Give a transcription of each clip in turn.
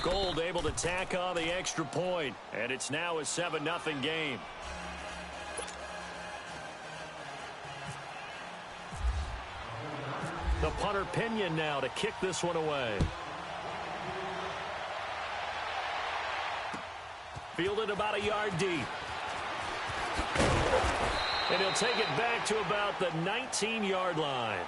Gold able to tack on the extra point, and it's now a 7-0 game. The punter Pinion now to kick this one away. Fielded about a yard deep. And he'll take it back to about the 19-yard line.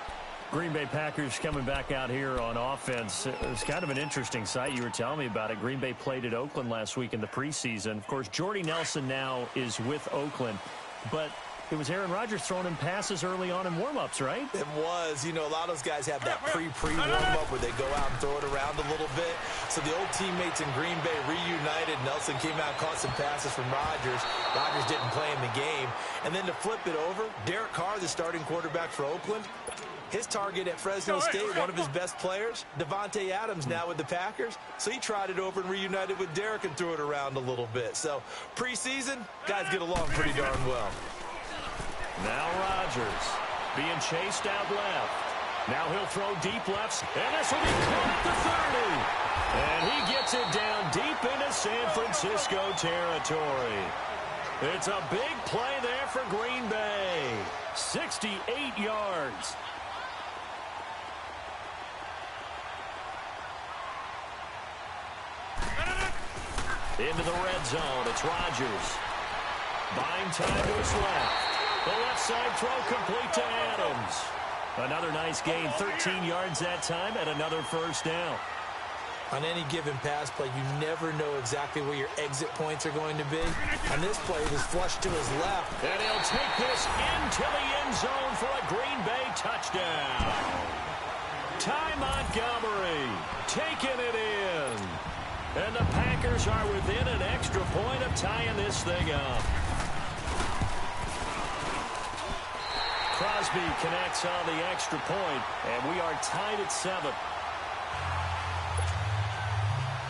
Green Bay Packers coming back out here on offense. It was kind of an interesting sight. You were telling me about it. Green Bay played at Oakland last week in the preseason. Of course, Jordy Nelson now is with Oakland. But it was Aaron Rodgers throwing him passes early on in warm-ups, right? It was. You know, a lot of those guys have that pre-warm-up where they go out and throw it around a little bit. So the old teammates in Green Bay reunited. Nelson came out and caught some passes from Rodgers. Rodgers didn't play in the game. And then to flip it over, Derek Carr, the starting quarterback for Oakland, his target at Fresno State, one of his best players, Devontae Adams now with the Packers. So he tried it over and reunited with Derek and threw it around a little bit. So preseason, guys get along pretty darn well. Now Rodgers being chased out left. Now he'll throw deep lefts, and this will be caught at the 30. And he gets it down deep into San Francisco territory. It's a big play there for Green Bay. 68 yards. Into the red zone. It's Rodgers. Buying time to his left. The left side throw complete to Adams. Another nice gain, 13 yards that time, and another first down. On any given pass play, you never know exactly where your exit points are going to be. On this play, it was flushed to his left. And he'll take this into the end zone for a Green Bay touchdown. Ty Montgomery taking it in. And the Packers are within an extra point of tying this thing up. Crosby connects on the extra point, and we are tied at 7.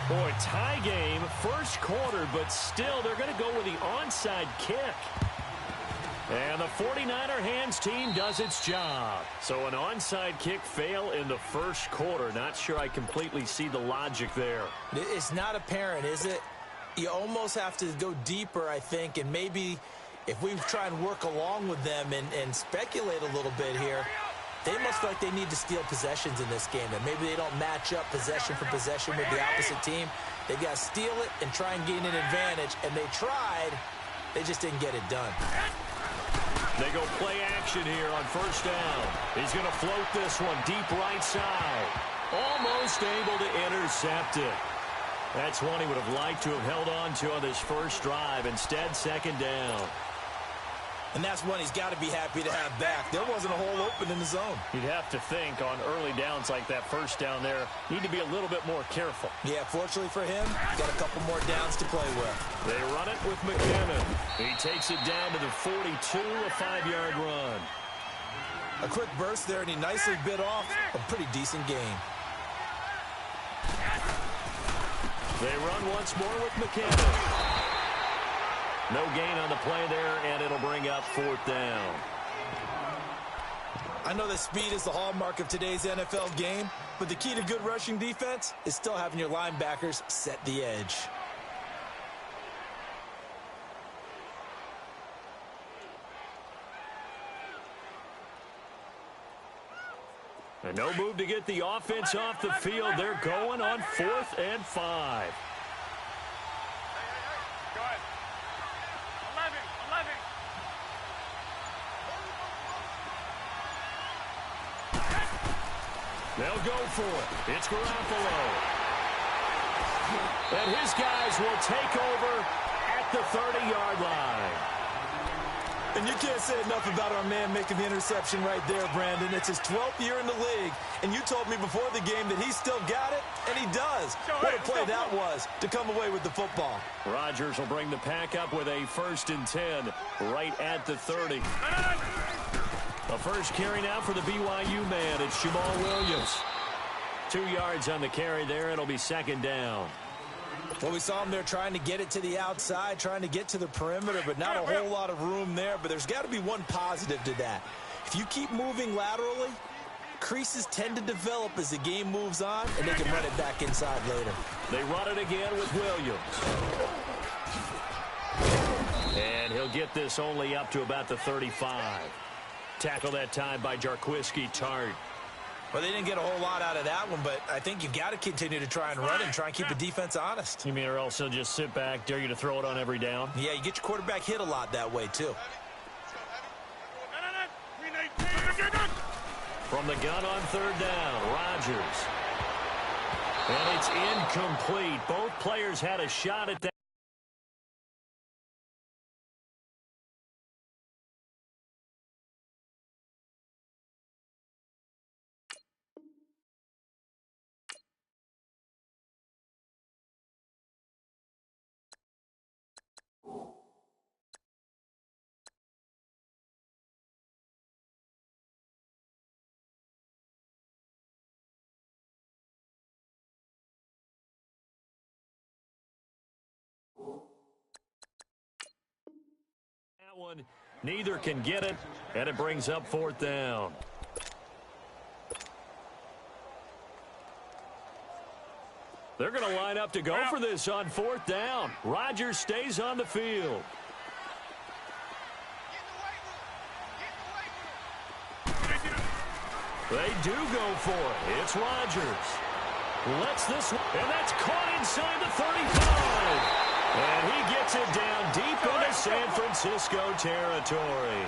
Boy, tie game, first quarter, but still they're going to go with the onside kick. And the 49er hands team does its job. So an onside kick fail in the first quarter. Not sure I completely see the logic there. It's not apparent, is it? You almost have to go deeper, I think, and maybe if we try and work along with them and speculate a little bit here, they must feel like they need to steal possessions in this game, and maybe they don't match up possession for possession with the opposite team. They've got to steal it and try and gain an advantage, and they tried. They just didn't get it done. They go play action here on first down. He's going to float this one deep right side. Almost able to intercept it. That's one he would have liked to have held on to on this first drive. Instead, second down. And that's one he's got to be happy to have back. There wasn't a hole open in the zone. You'd have to think on early downs like that first down there, need to be a little bit more careful. Yeah, fortunately for him, got a couple more downs to play with. They run it with McKinnon. He takes it down to the 42, a 5-yard run. A quick burst there, and he nicely bit off a pretty decent gain. They run once more with McKinnon. No gain on the play there, and it'll bring up fourth down. I know that speed is the hallmark of today's NFL game, but the key to good rushing defense is still having your linebackers set the edge. And no move to get the offense off the field. They're going on 4th and 5. They'll go for it. It's Garoppolo. And his guys will take over at the 30-yard line. And you can't say enough about our man making the interception right there, Brandon. It's his 12th year in the league, and you told me before the game that he still got it, and he does. What a play that was to come away with the football. Rodgers will bring the pack up with a 1st and 10 right at the 30. A first carry now for the BYU man. It's Jamal Williams. 2 yards on the carry there. It'll be second down. Well, we saw him there trying to get it to the outside, trying to get to the perimeter, but not a whole lot of room there. But there's got to be one positive to that. If you keep moving laterally, creases tend to develop as the game moves on, and they can run it back inside later. They run it again with Williams. And he'll get this only up to about the 35. Tackle that time by Jarquiski Tart. Well, they didn't get a whole lot out of that one, but I think you've got to continue to try and run and try and keep the defense honest. You mean or else he'll just sit back, dare you to throw it on every down? Yeah, you get your quarterback hit a lot that way, too. From the gun on third down, Rodgers. And it's incomplete. Both players had a shot at that. One, neither can get it, and it brings up fourth down. They're going to line up to go for this on fourth down. Rodgers stays on the field. They do go for it. It's Rodgers. Lets this one, and that's caught inside the 35. And he gets it down deep into San Francisco territory.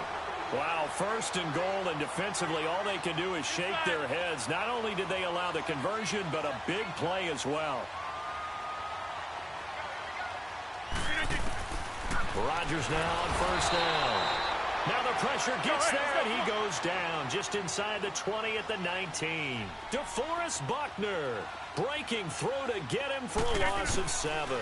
Wow, first and goal, and defensively all they can do is shake their heads. Not only did they allow the conversion, but a big play as well. Rodgers now on first down. Now the pressure gets there, and he goes down just inside the 20 at the 19. DeForest Buckner breaking through to get him for a loss of 7.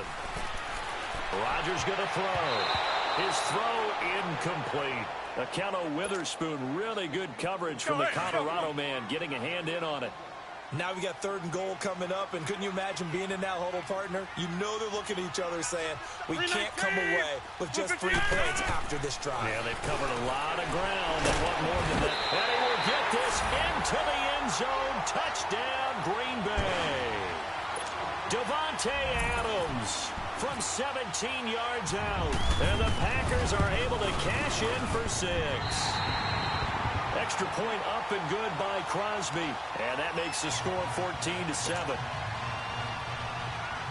Rodgers going to throw. His throw incomplete. Akello Witherspoon, really good coverage from the Colorado man, getting a hand in on it. Now we got third and goal coming up, and couldn't you imagine being in that huddle, partner? You know they're looking at each other saying, we can't come away with just 3 points after this drive. Yeah, they've covered a lot of ground. They want more than that. And he will get this into the end zone. Touchdown, Green Bay. Davante Adams from 17 yards out. And the Packers are able to cash in for 6. Extra point up and good by Crosby. And that makes the score 14-7.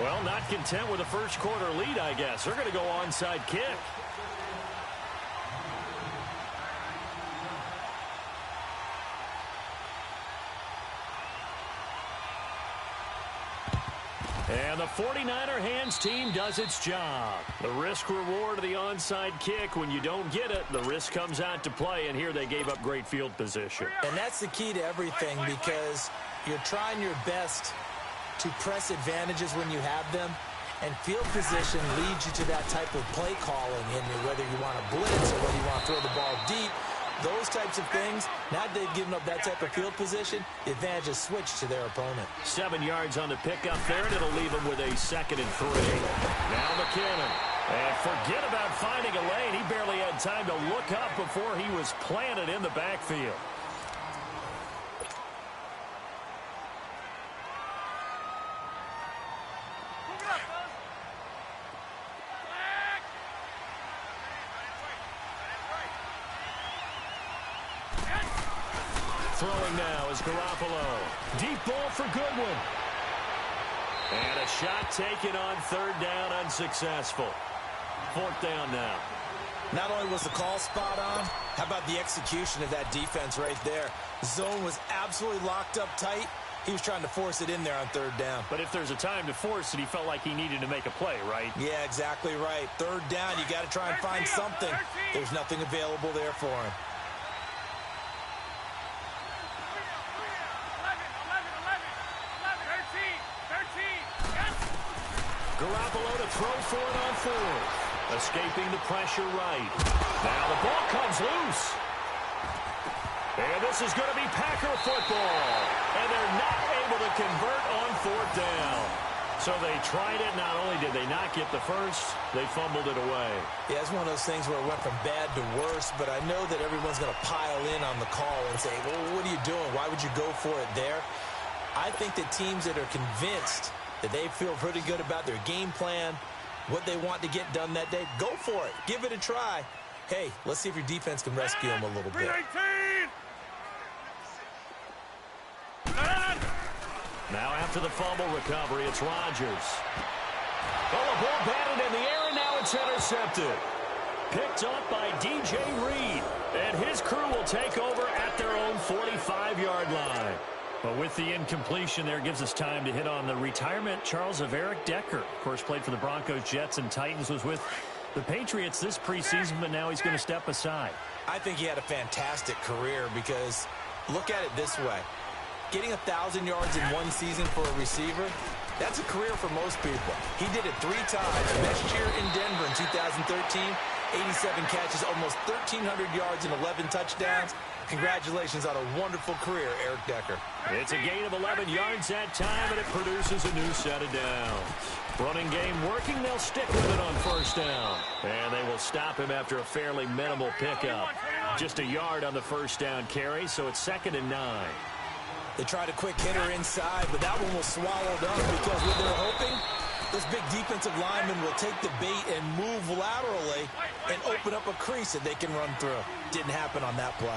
Well, not content with a first quarter lead, I guess. They're going to go onside kick. And the 49er hands team does its job. The risk-reward of the onside kick, when you don't get it, the risk comes out to play, and here they gave up great field position. And that's the key to everything, because you're trying your best to press advantages when you have them, and field position leads you to that type of play calling, and whether you want to blitz or whether you want to throw the ball deep, those types of things. Now they've given up that type of field position, the advantage is switched to their opponent. 7 yards on the pickup there, and it'll leave them with a 2nd and 3. Now McKinnon. And forget about finding a lane. He barely had time to look up before he was planted in the backfield. Throwing now is Garoppolo. Deep ball for Goodwin. And a shot taken on third down, unsuccessful. Fourth down now. Not only was the call spot on, how about the execution of that defense right there? Zone was absolutely locked up tight. He was trying to force it in there on third down. But if there's a time to force it, he felt like he needed to make a play, right? Yeah, exactly right. Third down, you got to try and find something. There's nothing available there for him. Garoppolo to throw for it on fourth. Escaping the pressure right. Now the ball comes loose. And this is going to be Packer football. And they're not able to convert on fourth down. So they tried it. Not only did they not get the first, they fumbled it away. Yeah, it's one of those things where it went from bad to worse, but I know that everyone's going to pile in on the call and say, well, what are you doing? Why would you go for it there? I think that teams that are convinced that they feel pretty good about their game plan, what they want to get done that day, go for it. Give it a try. Hey, let's see if your defense can rescue them a little bit. Now after the fumble recovery, it's Rodgers. Oh, the ball batted in the air, and now it's intercepted. Picked up by D.J. Reed, and his crew will take over at their own 45-yard line. But with the incompletion there, gives us time to hit on the retirement, Charles, of Eric Decker. Of course, played for the Broncos, Jets, and Titans, was with the Patriots this preseason, but now he's going to step aside. I think he had a fantastic career because look at it this way. Getting 1,000 yards in one season for a receiver, that's a career for most people. He did it 3 times. Best year in Denver in 2013, 87 catches, almost 1,300 yards and 11 touchdowns. Congratulations on a wonderful career, Eric Decker. It's a gain of 11 yards that time, and it produces a new set of downs. Running game working, they'll stick with it on first down. And they will stop him after a fairly minimal pickup. Just a yard on the first down carry, so it's 2nd and 9. They tried a quick hitter inside, but that one was swallowed up because what they're hoping, this big defensive lineman will take the bait and move laterally and open up a crease that they can run through. Didn't happen on that play.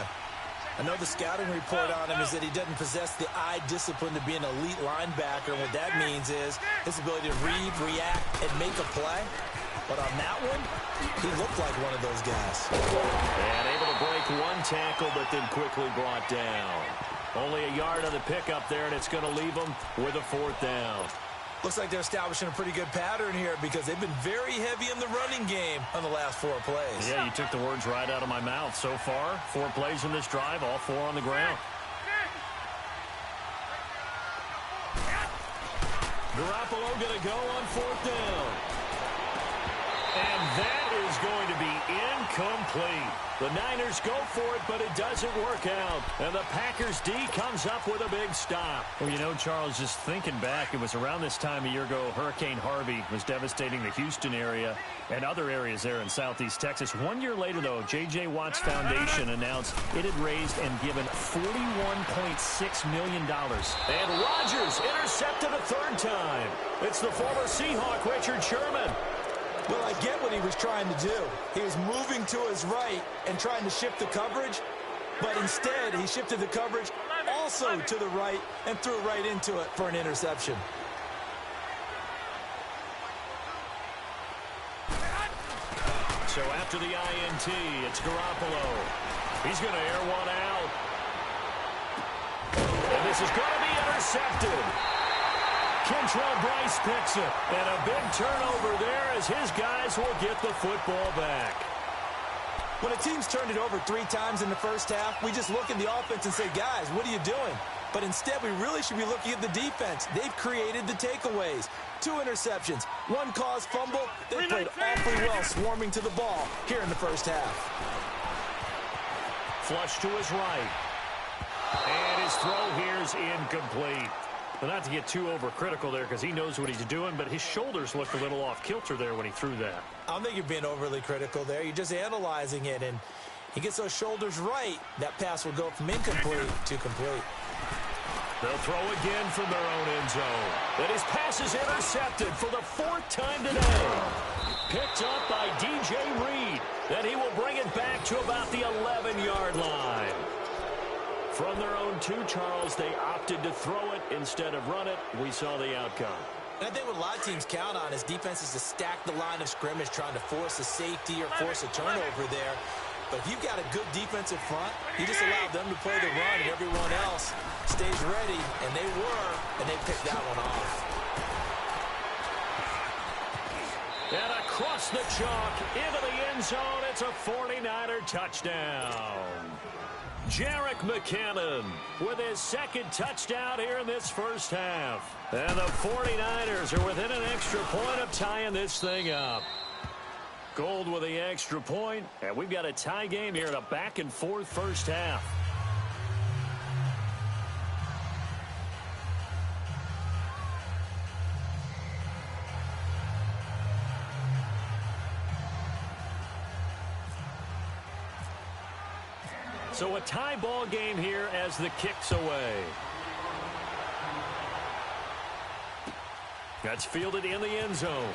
I know the scouting report on him is that he doesn't possess the eye discipline to be an elite linebacker, and what that means is his ability to read, react, and make a play. But on that one, he looked like one of those guys. And able to break one tackle, but then quickly brought down. Only a yard on the pickup there, and it's going to leave them with a 4th down. Looks like they're establishing a pretty good pattern here because they've been very heavy in the running game on the last 4 plays. Yeah, you took the words right out of my mouth. So far, 4 plays in this drive, all 4 on the ground. Garoppolo going to go on 4th down. And that is going to be incomplete. The Niners go for it, but it doesn't work out. And the Packers D comes up with a big stop. Well, you know, Charles, just thinking back, it was around this time a year ago, Hurricane Harvey was devastating the Houston area and other areas there in southeast Texas. 1 year later, though, J.J. Watt's Foundation announced it had raised and given $41.6 million. And Rodgers intercepted a 3rd time. It's the former Seahawk, Richard Sherman. Well, I get what he was trying to do. He was moving to his right and trying to shift the coverage, but instead he shifted the coverage also to the right and threw right into it for an interception. So after the INT, it's Garoppolo. He's going to air one out. And this is going to be intercepted. Kentrell Bryce picks it. And a big turnover there as his guys will get the football back. When a team's turned it over 3 times in the first half, we just look at the offense and say, guys, what are you doing? But instead, we really should be looking at the defense. They've created the takeaways. 2 interceptions, 1 caused fumble. They played awfully well swarming to the ball here in the first half. Flush to his right. And his throw here is incomplete. Well, not to get too overcritical there because he knows what he's doing, but his shoulders looked a little off kilter there when he threw that. I don't think you're being overly critical there. You're just analyzing it, and he gets those shoulders right. That pass will go from incomplete to complete. They'll throw again from their own end zone. And his pass is intercepted for the 4th time today. Picked up by D.J. Reed. Then he will bring it back to about the 11-yard line. From their own 2, Charles, they opted to throw it instead of run it. We saw the outcome. And I think what a lot of teams count on is defenses to stack the line of scrimmage, trying to force a safety or force a turnover there. But if you've got a good defensive front, you just allow them to play the run, and everyone else stays ready, and they were, and they picked that one off. And across the chalk, into the end zone, it's a 49er touchdown. Jerick McKinnon with his 2nd touchdown here in this first half. And the 49ers are within an extra point of tying this thing up. Gold with the extra point, and we've got a tie game here in a back-and-forth first half. So a tie ball game here as the kick's away. That's fielded in the end zone.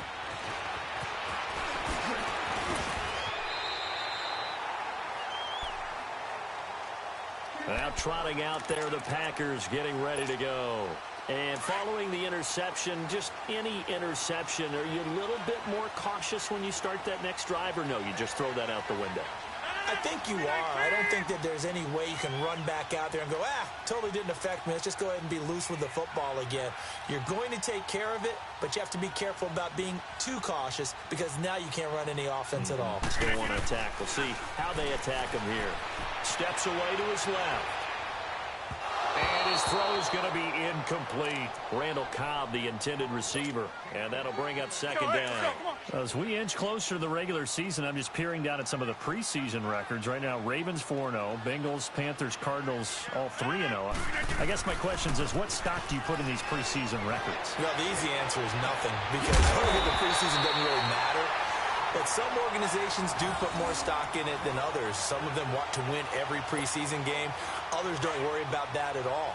Now trotting out there, the Packers getting ready to go. And following the interception, just any interception, are you a little bit more cautious when you start that next drive, or no, you just throw that out the window? I think you are. I don't think that there's any way you can run back out there and go, totally didn't affect me. Let's just go ahead and be loose with the football again. You're going to take care of it, but you have to be careful about being too cautious because now you can't run any offense at all. Still want to attack. We'll see how they attack him here. Steps away to his left. And his throw is going to be incomplete. Randall Cobb, the intended receiver. And that'll bring up second down. As we inch closer to the regular season, I'm just peering down at some of the preseason records. Right now, Ravens 4-0, Bengals, Panthers, Cardinals, all 3-0. I guess my question is, what stock do you put in these preseason records? Well, the easy answer is nothing because the preseason doesn't really matter. But some organizations do put more stock in it than others. Some of them want to win every preseason game. Others don't worry about that at all.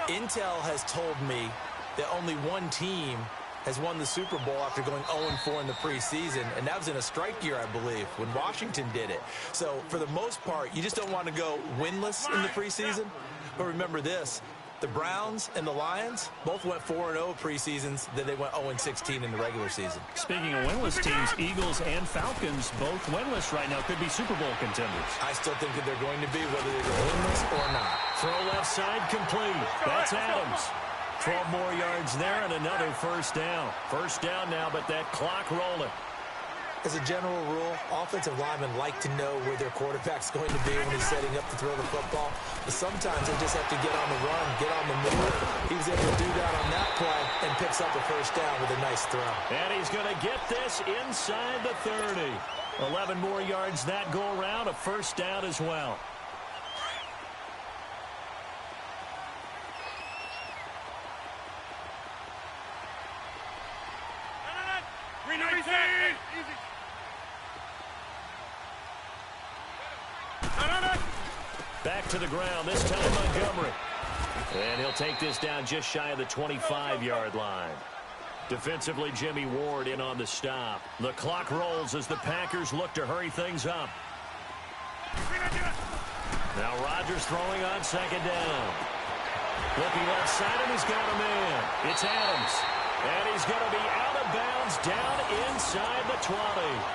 Intel has told me that only one team has won the Super Bowl after going 0-4 in the preseason, and that was in a strike year, I believe, when Washington did it. So for the most part, you just don't want to go winless in the preseason. But remember this. The Browns and the Lions both went 4-0 preseasons, then they went 0-16 in the regular season. Speaking of winless teams, Eagles and Falcons both winless right now, could be Super Bowl contenders. I still think that they're going to be, whether they go winless or not. Throw left side complete. That's Adams. 12 more yards there and another first down. First down now, but that clock rolling. As a general rule, offensive linemen like to know where their quarterback's going to be when he's setting up to throw the football. But sometimes they just have to get on the run, get on the move. He was able to do that on that play and picks up a first down with a nice throw. And he's going to get this inside the 30. 11 more yards that go around, a first down as well. Back to the ground, this time Montgomery. And he'll take this down just shy of the 25-yard line. Defensively, Jimmy Ward in on the stop. The clock rolls as the Packers look to hurry things up. Now Rodgers throwing on second down. Looking left side, and he's got a man. It's Adams. And he's going to be out of bounds down inside the 20.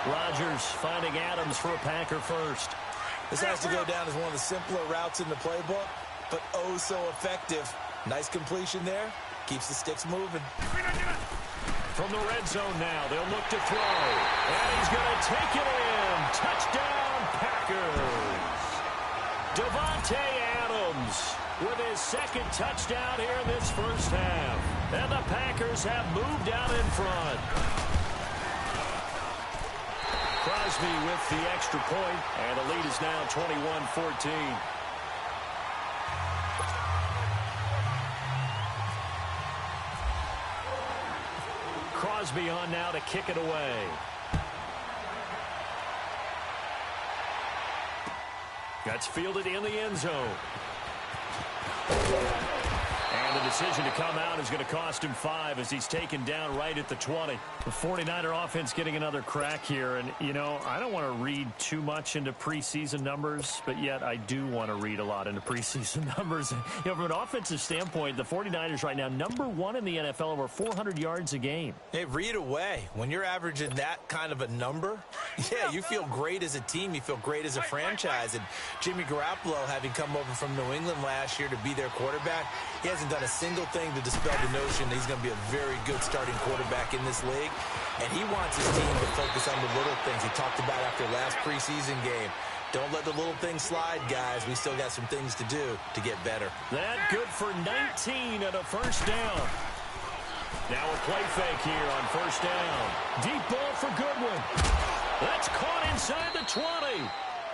Rodgers finding Adams for a Packer first. This has to go down as one of the simpler routes in the playbook, but oh so effective. Nice completion there. Keeps the sticks moving. From the red zone now, they'll look to throw. And he's going to take it in. Touchdown, Packers. Davante Adams with his second touchdown here in this first half. And the Packers have moved out in front. Crosby with the extra point, and the lead is now 21-14. Crosby on now to kick it away. That's fielded in the end zone. And the decision to come out is going to cost him 5 as he's taken down right at the 20. The 49er offense getting another crack here. And, you know, I don't want to read too much into preseason numbers, but yet I do want to read a lot into preseason numbers. You know, from an offensive standpoint, the 49ers right now, #1 in the NFL, over 400 yards a game. Hey, read away. When you're averaging that kind of a number, yeah, you feel great as a team. You feel great as a franchise. And Jimmy Garoppolo, having come over from New England last year to be their quarterback, he hasn't done a single thing to dispel the notion that he's going to be a very good starting quarterback in this league. And he wants his team to focus on the little things he talked about after last preseason game. Don't let the little things slide, guys. We still got some things to do to get better. That good for 19 and a first down. Now a play fake here on first down. Deep ball for Goodwin. That's caught inside the 20.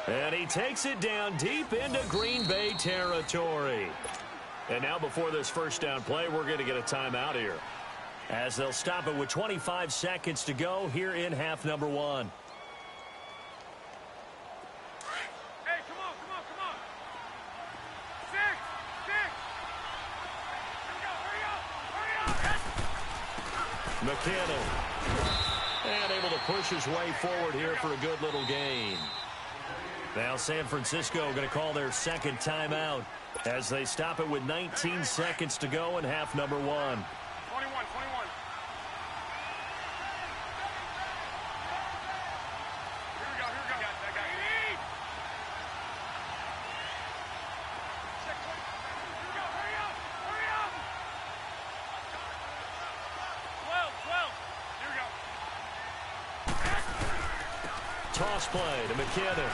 And he takes it down deep into Green Bay territory. And now before this first down play, we're going to get a timeout here, as they'll stop it with 25 seconds to go here in half number 1. Hey, come on. McKinnon. And able to push his way forward here for a good little gain. Now San Francisco going to call their second timeout as they stop it with 19 seconds to go in half number 1. 21. Toss play to McKinnon.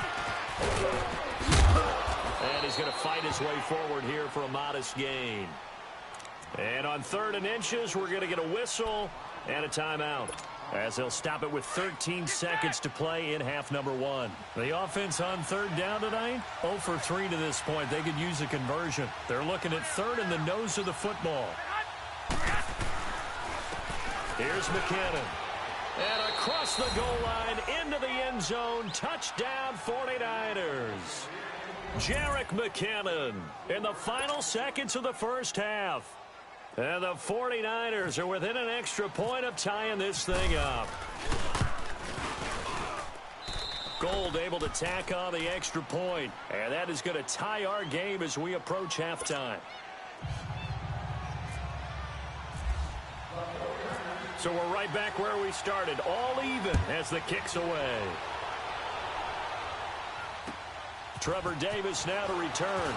And he's going to fight his way forward here for a modest gain. And on 3rd and inches, we're going to get a whistle and a timeout, as they'll stop it with 13 seconds to play in half number 1. The offense on 3rd down tonight, 0 for 3 to this point. They could use a conversion. They're looking at 3rd and the nose of the football. Here's McKinnon. And across the goal line, into the end zone, touchdown 49ers. Jerick McKinnon in the final seconds of the first half. And the 49ers are within an extra point of tying this thing up. Gold able to tack on the extra point. And that is going to tie our game as we approach halftime. So we're right back where we started, all even as the kick's away. Trevor Davis now to return.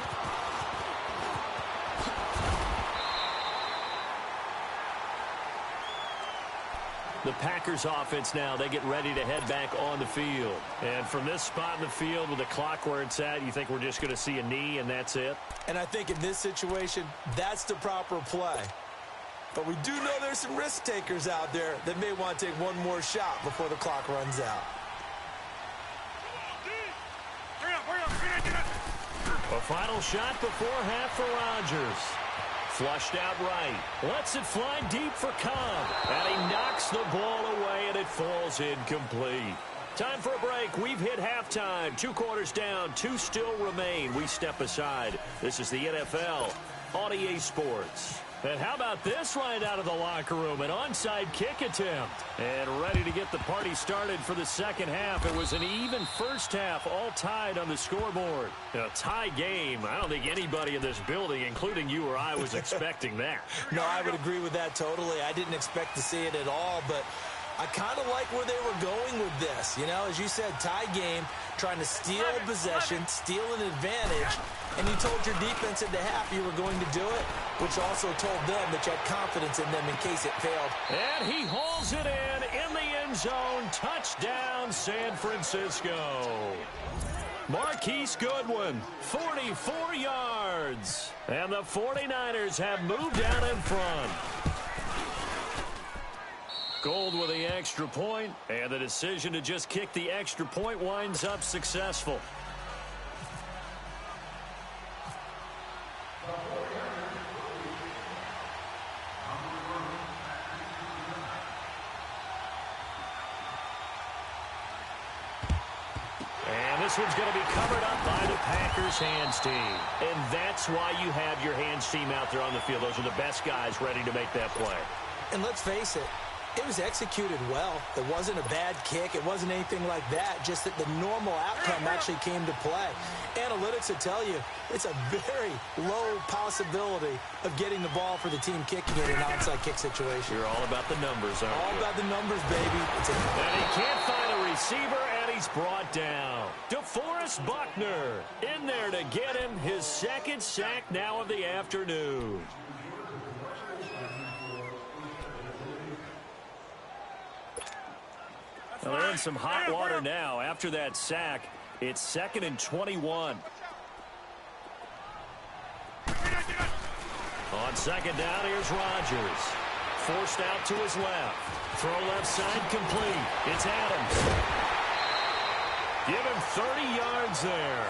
The Packers offense now, they get ready to head back on the field. And from this spot in the field with the clock where it's at, you think we're just going to see a knee and that's it? And I think in this situation, that's the proper play. But we do know there's some risk takers out there that may want to take one more shot before the clock runs out. A final shot before half for Rodgers. Flushed out right. Lets it fly deep for Cobb. And he knocks the ball away and it falls incomplete. Time for a break. We've hit halftime. 2 quarters down. 2 still remain. We step aside. This is the NFL on EA Sports. And how about this right out of the locker room? An onside kick attempt. And ready to get the party started for the second half. It was an even first half, all tied on the scoreboard. A tie game. I don't think anybody in this building, including you or I, was expecting that. No, I would agree with that totally. I didn't expect to see it at all, but I kind of like where they were going with this. You know, as you said, tie game, trying to steal possession, steal an advantage, and you told your defense at the half you were going to do it, which also told them that you had confidence in them in case it failed. And he hauls it in the end zone. Touchdown, San Francisco. Marquise Goodwin, 44 yards. And the 49ers have moved out in front. Gold with the extra point, and the decision to just kick the extra point winds up successful. And this one's going to be covered up by the Packers hands team. And that's why you have your hands team out there on the field. Those are the best guys ready to make that play. And let's face it, it was executed well. It wasn't a bad kick. It wasn't anything like that. Just that the normal outcome actually came to play. Analytics will tell you it's a very low possibility of getting the ball for the team kicking it in an onside kick situation. You're all about the numbers, aren't you? All about the numbers, baby. And he can't find a receiver, and he's brought down. DeForest Buckner in there to get him his second sack now of the afternoon. Well, they're in some hot water now. After that sack, it's 2nd and 21. On second down, here's Rodgers. Forced out to his left. Throw left side complete. It's Adams. Give him 30 yards there.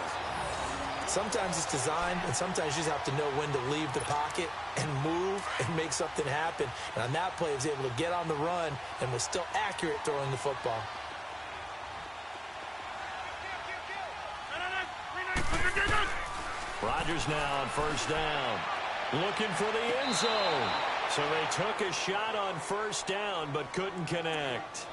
Sometimes it's designed, and sometimes you just have to know when to leave the pocket and move and make something happen. And on that play, he was able to get on the run and was still accurate throwing the football. Rodgers now on first down. Looking for the end zone. So they took a shot on first down, but couldn't connect.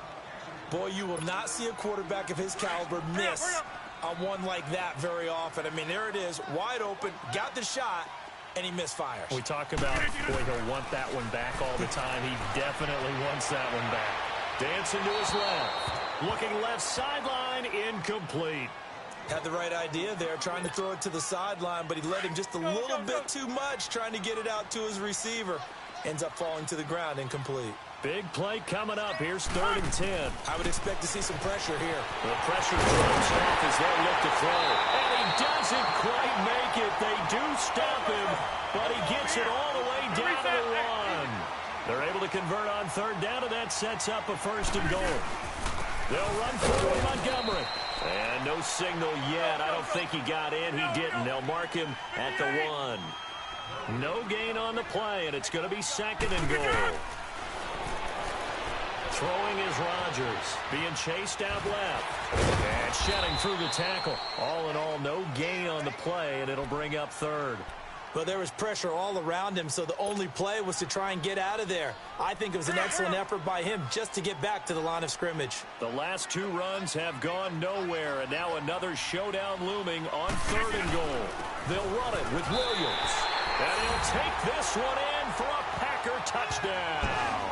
Boy, you will not see a quarterback of his caliber miss on one like that very often. I mean, there it is, wide open, got the shot, and he misfires. We talk about, boy, he'll want that one back all the time. He definitely wants that one back. Dancing to his left. Looking left sideline, incomplete. Had the right idea there, trying to throw it to the sideline, but he let him just a little bit too much, trying to get it out to his receiver. Ends up falling to the ground, incomplete. Big play coming up. Here's 3rd and 10. I would expect to see some pressure here. The pressure drops off as they look to throw. And he doesn't quite make it. They do stop him, but he gets it all the way down to the 1. They're able to convert on 3rd down, and that sets up a 1st and goal. They'll run forward Montgomery. And no signal yet. I don't think he got in. He didn't. They'll mark him at the 1. No gain on the play, and it's going to be 2nd and goal. Throwing is Rodgers, being chased out left. And shedding through the tackle. All in all, no gain on the play, and it'll bring up 3rd. Well, there was pressure all around him, so the only play was to try and get out of there. I think it was an excellent effort by him just to get back to the line of scrimmage. The last 2 runs have gone nowhere, and now another showdown looming on 3rd and goal. They'll run it with Williams. And he'll take this one in for a Packer touchdown.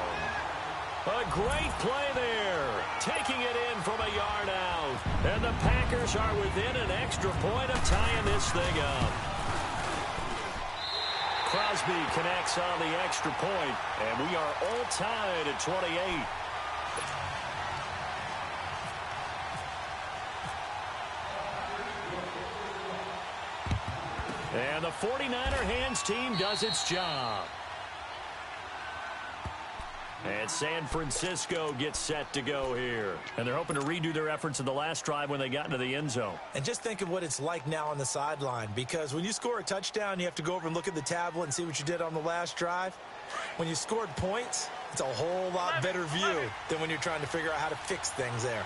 A great play there, taking it in from a yard out. And the Packers are within an extra point of tying this thing up. Crosby connects on the extra point, and we are all tied at 28. And the 49er hands team does its job. And San Francisco gets set to go here. And they're hoping to redo their efforts in the last drive when they got into the end zone. And just think of what it's like now on the sideline, because when you score a touchdown, you have to go over and look at the tablet and see what you did on the last drive. When you scored points, it's a whole lot better view than when you're trying to figure out how to fix things there.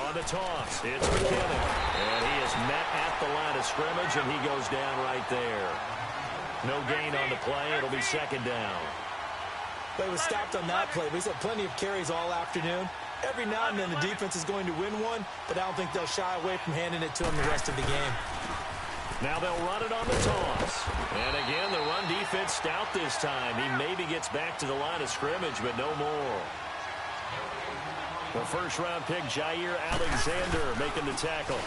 On the toss, it's McKinnon. And he is met at the line of scrimmage, and he goes down right there. No gain on the play. It'll be 2nd down. But he was stopped on that play. But he's had plenty of carries all afternoon. Every now and then the defense is going to win one, but I don't think they'll shy away from handing it to him the rest of the game. Now they'll run it on the toss. And again, the run defense stout this time. He maybe gets back to the line of scrimmage, but no more. The first-round pick, Jair Alexander, making the tackle.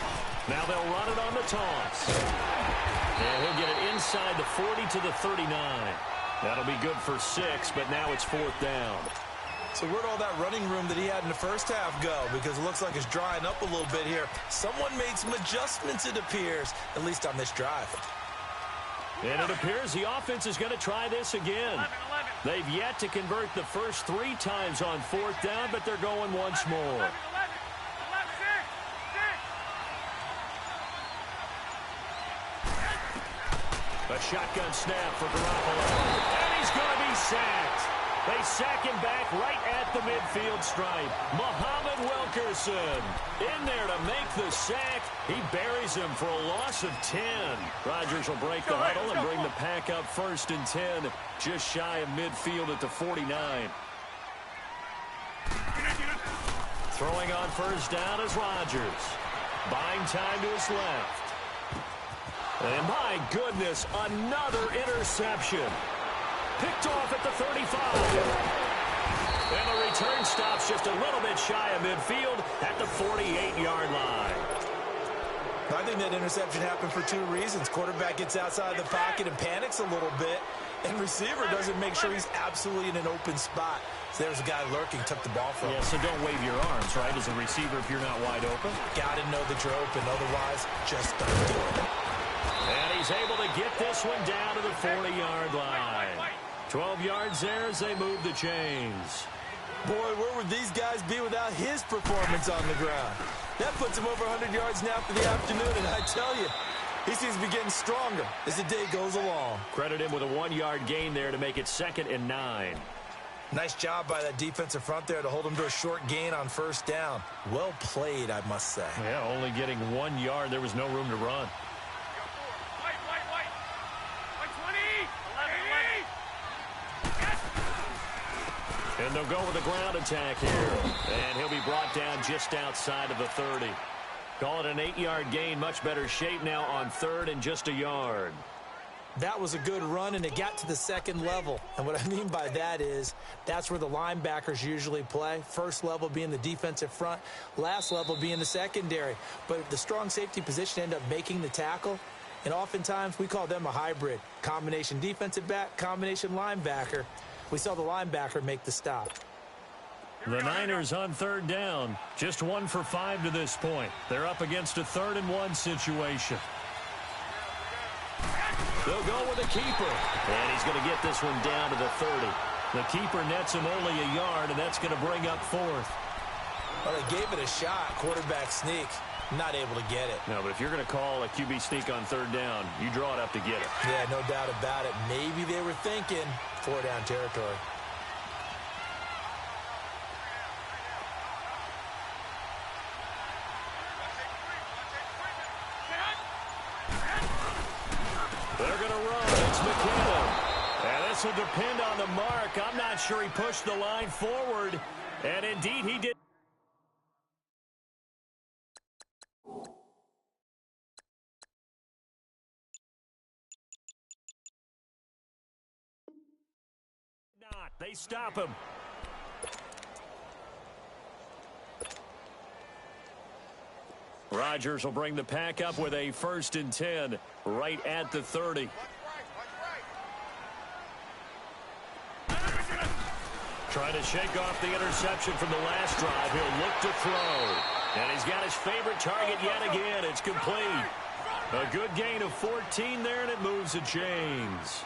Now they'll run it on the toss. And he'll get it inside the 40 to the 39. That'll be good for 6, but now it's 4th down. So where'd all that running room that he had in the first half go? Because it looks like it's drying up a little bit here. Someone made some adjustments, it appears, at least on this drive. And it appears the offense is going to try this again. They've yet to convert the first 3 times on 4th down, but they're going once more. A shotgun snap for Garoppolo. And he's going to be sacked. They sack him back right at the midfield stripe. Muhammad Wilkerson in there to make the sack. He buries him for a loss of 10. Rodgers will break the huddle and bring the pack up 1st and 10, just shy of midfield at the 49. Throwing on 1st down is Rodgers. Buying time to his left. And my goodness, another interception. Picked off at the 35. And the return stops just a little bit shy of midfield at the 48-yard line. I think that interception happened for 2 reasons. Quarterback gets outside the pocket and panics a little bit, and receiver doesn't make sure he's absolutely in an open spot. So there's a guy lurking, took the ball from him. Yeah, so don't wave your arms, right, as a receiver if you're not wide open. Got to know that you're open, otherwise just don't do it. And he's able to get this one down to the 40-yard line. 12 yards there as they move the chains. Boy, where would these guys be without his performance on the ground? That puts him over 100 yards now for the afternoon, and I tell you, he seems to be getting stronger as the day goes along. Credit him with a 1-yard gain there to make it 2nd and 9. Nice job by that defensive front there to hold him to a short gain on first down. Well played, I must say. Yeah, only getting 1 yard. There was no room to run. And they'll go with a ground attack here. And he'll be brought down just outside of the 30. Call it an 8-yard gain. Much better shape now on third and just a yard. That was a good run, and it got to the second level. And what I mean by that is that's where the linebackers usually play. First level being the defensive front, last level being the secondary. But the strong safety position ended up making the tackle. And oftentimes we call them a hybrid. Combination defensive back, combination linebacker. We saw the linebacker make the stop. The Niners on third down. Just 1 for 5 to this point. They're up against a 3rd and 1 situation. They'll go with a keeper. And he's going to get this one down to the 30. The keeper nets him only a yard, and that's going to bring up 4th. Well, they gave it a shot. Quarterback sneak. Not able to get it. No, but if you're going to call a QB sneak on third down, you draw it up to get it. Yeah, no doubt about it. Maybe they were thinking 4-down territory. They're going to run. It's McKinnon. And this will depend on the mark. I'm not sure he pushed the line forward. And indeed, he did. Not. They stop him. Rodgers will bring the pack up with a 1st and 10 right at the 30. Trying to shake off the interception from the last drive. He'll look to throw. And he's got his favorite target yet again. It's complete. A good gain of 14 there, and it moves the chains.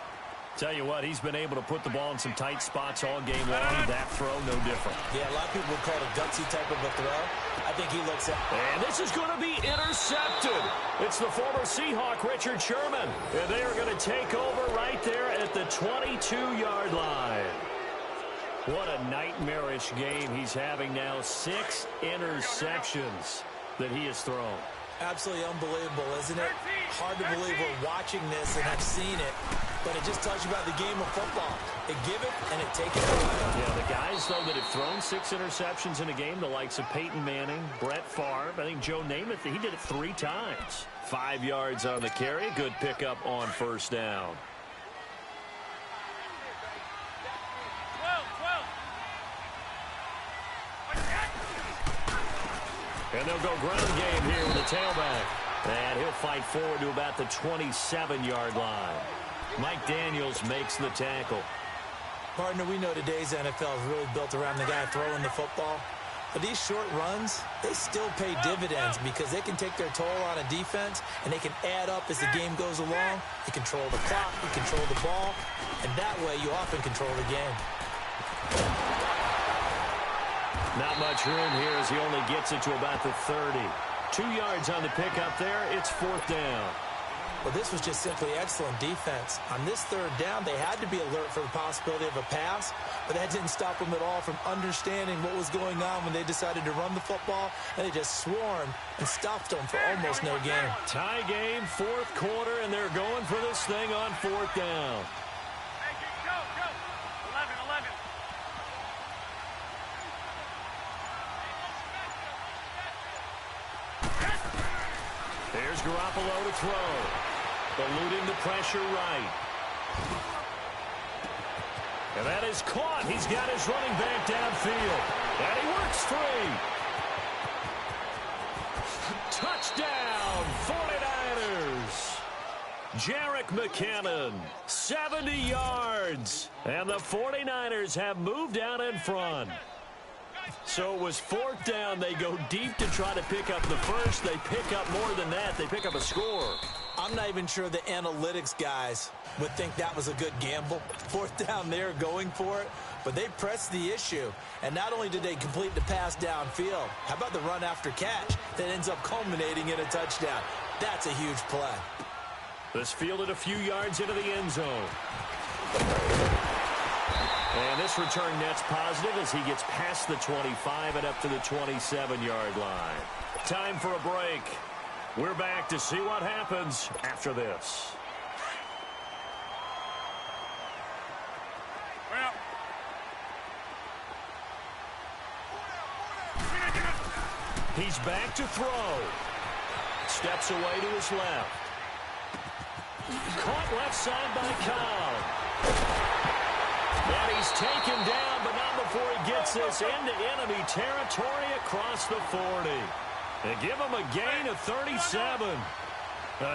Tell you what, he's been able to put the ball in some tight spots all game long. That throw, no different. Yeah, a lot of people would call it a gutsy type of a throw. I think he looks at... And this is going to be intercepted. It's the former Seahawk, Richard Sherman. And they are going to take over right there at the 22-yard line. What a nightmarish game he's having now. 6 interceptions that he has thrown. Absolutely unbelievable, isn't it? Hard to believe we're watching this and have seen it, but it just tells you about the game of football. They give it and it take it away. Yeah, the guys, though, that have thrown 6 interceptions in a game, the likes of Peyton Manning, Brett Favre, I think Joe Namath, he did it 3 times. 5 yards on the carry, good pickup on first down. And they'll go ground game here with the tailback. And he'll fight forward to about the 27-yard line. Mike Daniels makes the tackle. Partner, we know today's NFL is really built around the guy throwing the football. But these short runs, they still pay dividends because they can take their toll on a defense and they can add up as the game goes along. You control the clock, you control the ball, and that way you often control the game. Not much room here as he only gets it to about the 30. 2 yards on the pickup there. It's 4th down. Well, this was just simply excellent defense. On this 3rd down, they had to be alert for the possibility of a pass, but that didn't stop them at all from understanding what was going on when they decided to run the football, and they just swarmed and stopped them for almost no gain. Tie game, 4th quarter, and they're going for this thing on 4th down. There's Garoppolo to throw. Eluding the pressure right. And that is caught. He's got his running back downfield. And he works free. Touchdown, 49ers. Jerick McKinnon, 70 yards. And the 49ers have moved out in front. So it was 4th down. They go deep to try to pick up the first. They pick up more than that. They pick up a score. I'm not even sure the analytics guys would think that was a good gamble. 4th down there going for it. But they pressed the issue. And not only did they complete the pass downfield, how about the run after catch that ends up culminating in a touchdown? That's a huge play. This fielded a few yards into the end zone. And this return net's positive as he gets past the 25 and up to the 27-yard line. Time for a break. We're back to see what happens after this. He's back to throw. Steps away to his left. Caught left side by Cobb. And he's taken down, but not before he gets this into enemy territory across the 40. They give him a gain of 37.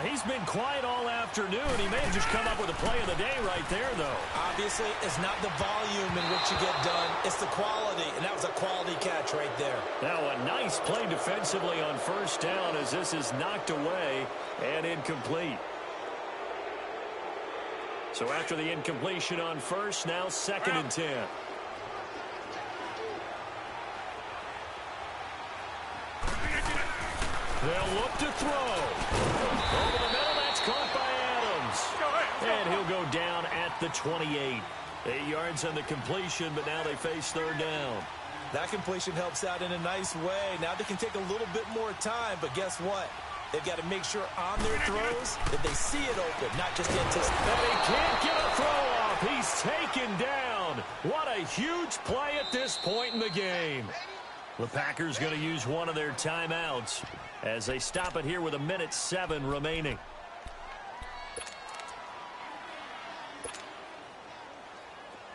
He's been quiet all afternoon. He may have just come up with a play of the day right there, though. Obviously, it's not the volume in which you get done. It's the quality, and that was a quality catch right there. Now, a nice play defensively on first down as this is knocked away and incomplete. So after the incompletion on first, now 2nd and 10. They'll look to throw. Over the middle, that's caught by Adams. And he'll go down at the 28. 8 yards on the completion, but now they face 3rd down. That completion helps out in a nice way. Now they can take a little bit more time, but guess what? They've got to make sure on their throws that they see it open, not just anticipate. And he can't get a throw off. He's taken down. What a huge play at this point in the game. The Packers going to use one of their timeouts as they stop it here with 1:07 remaining.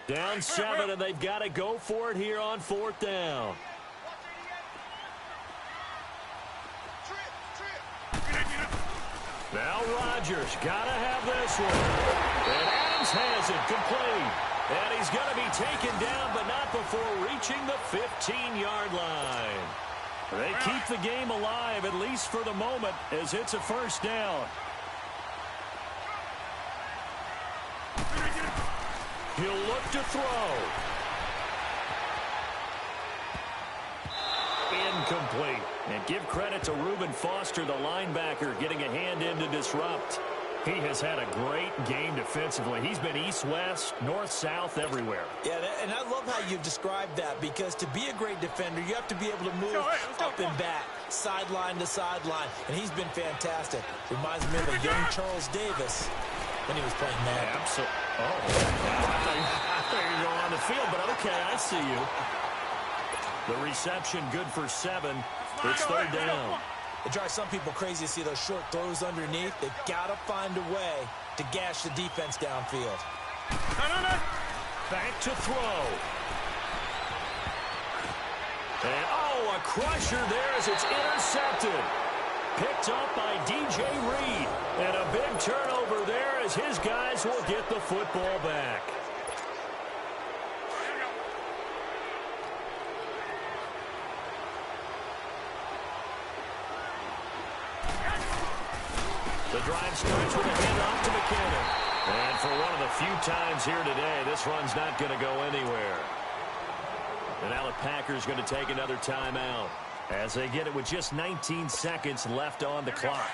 Down 7, and they've got to go for it here on 4th down. Now Rodgers got to have this one. And Adams has it complete. And he's going to be taken down, but not before reaching the 15-yard line. They keep the game alive, at least for the moment, as it's a 1st down. He'll look to throw. Incomplete. And give credit to Reuben Foster, the linebacker, getting a hand in to disrupt. He has had a great game defensively. He's been east-west, north-south, everywhere. Yeah, and I love how you've described that, because to be a great defender, you have to be able to move up and back, sideline to sideline, and he's been fantastic. Reminds me of a young Charles Davis when he was playing that. Absolutely. Oh, I thought you were going on the field, but okay, I see you. The reception good for 7. It's 3rd down. It drives some people crazy to see those short throws underneath. They've got to find a way to gash the defense downfield. Back to throw. And, oh, a crusher there as it's intercepted. Picked up by DJ Reed. And a big turnover there as his guys will get the football back. The drive starts with a handoff to McKinnon. And for one of the few times here today, this run's not going to go anywhere. And now the Packers going to take another timeout as they get it with just 19 seconds left on the clock.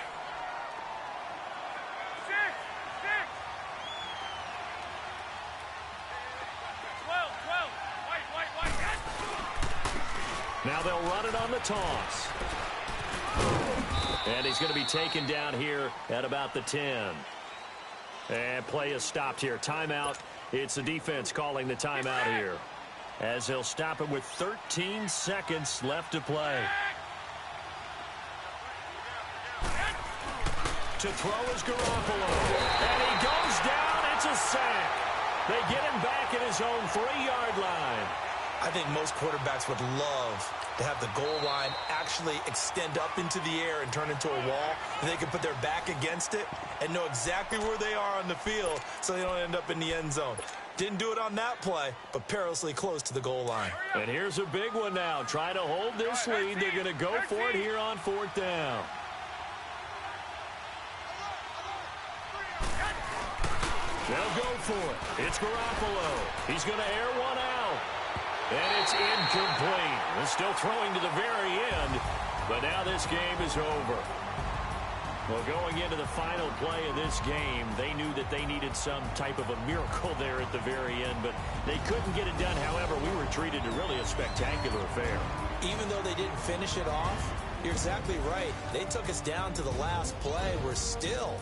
Now they'll run it on the toss. And he's going to be taken down here at about the 10. And play is stopped here. Timeout. It's the defense calling the timeout here, as they'll stop it with 13 seconds left to play. To throw is Garoppolo. And he goes down. It's a sack. They get him back at his own 3-yard line. I think most quarterbacks would love to have the goal line actually extend up into the air and turn into a wall, and they can put their back against it and know exactly where they are on the field so they don't end up in the end zone. Didn't do it on that play, but perilously close to the goal line. And here's a big one now. Try to hold this lead. They're going to go for it here on 4th down. They'll go for it. It's Garoppolo. He's going to air one out. And it's incomplete. They're still throwing to the very end, but now this game is over. Well, going into the final play of this game, they knew that they needed needed some type of a miracle there at the very end, but they couldn't get it done. However, we were treated to really a spectacular affair. Even though they didn't finish it off, you're exactly right. They took us down to the last play. We're still.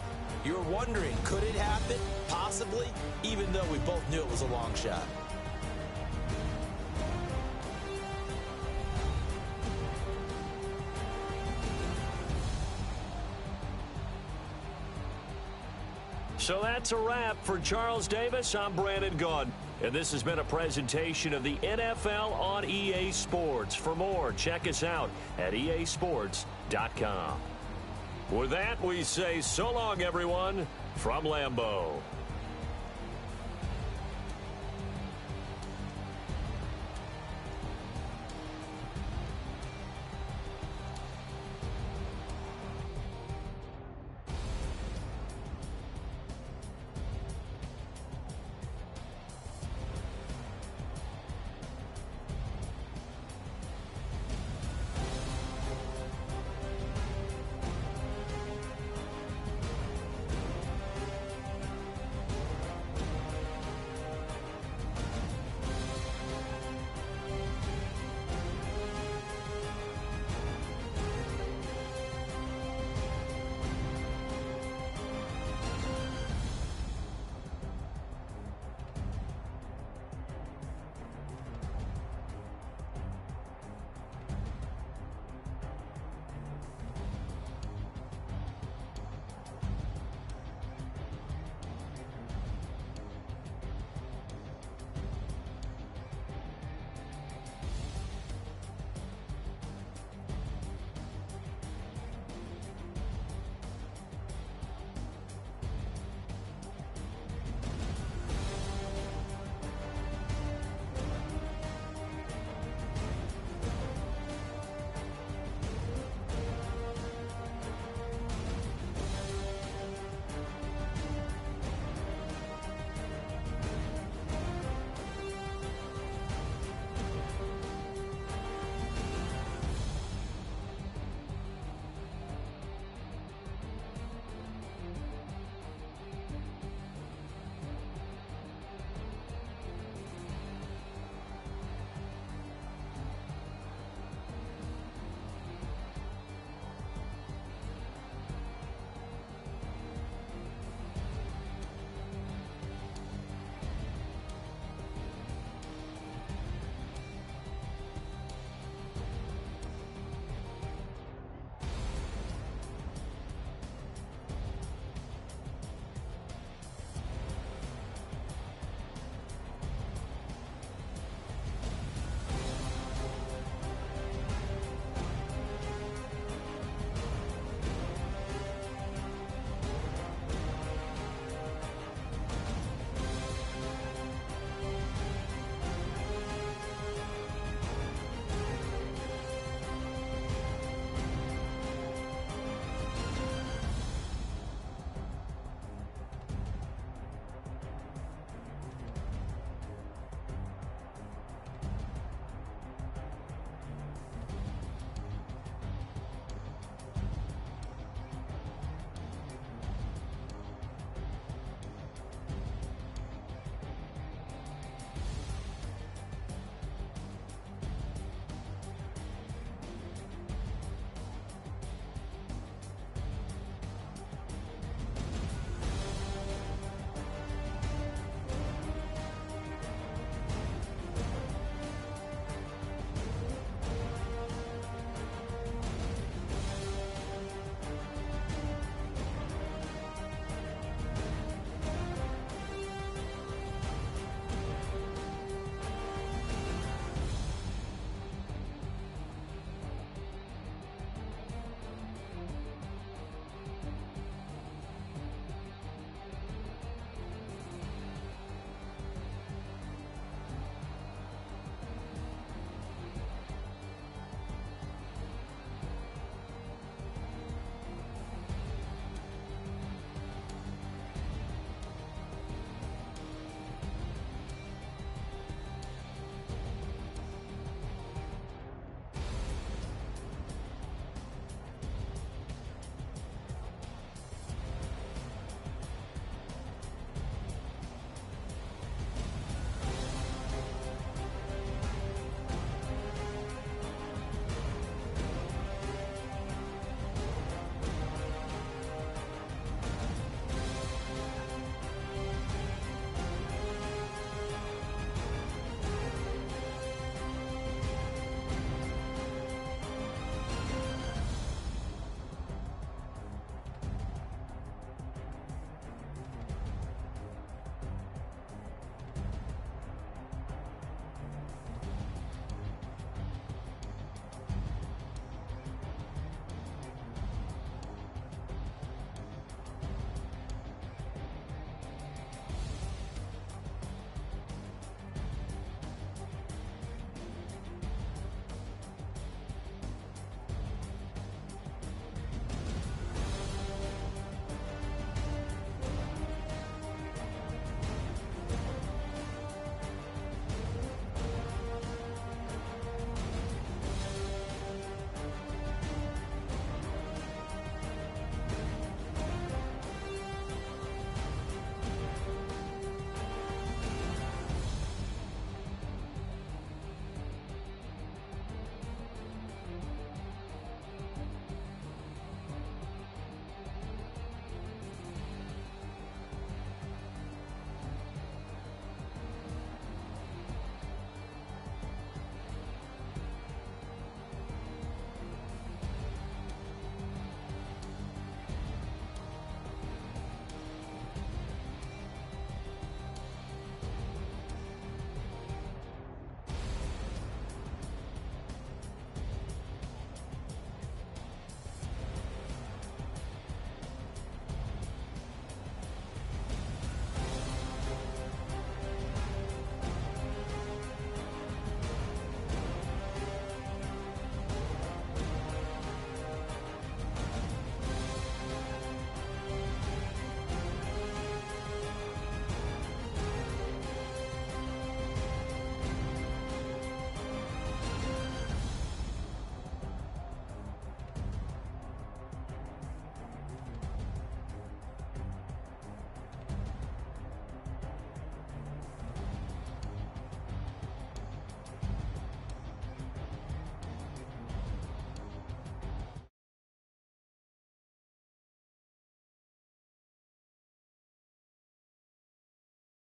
You were wondering, could it happen? Possibly, even though we both knew it was a long shot. So that's a wrap. For Charles Davis, I'm Brandon Gaudin. And this has been a presentation of the NFL on EA Sports. For more, check us out at easports.com. With that, we say so long, everyone, from Lambeau.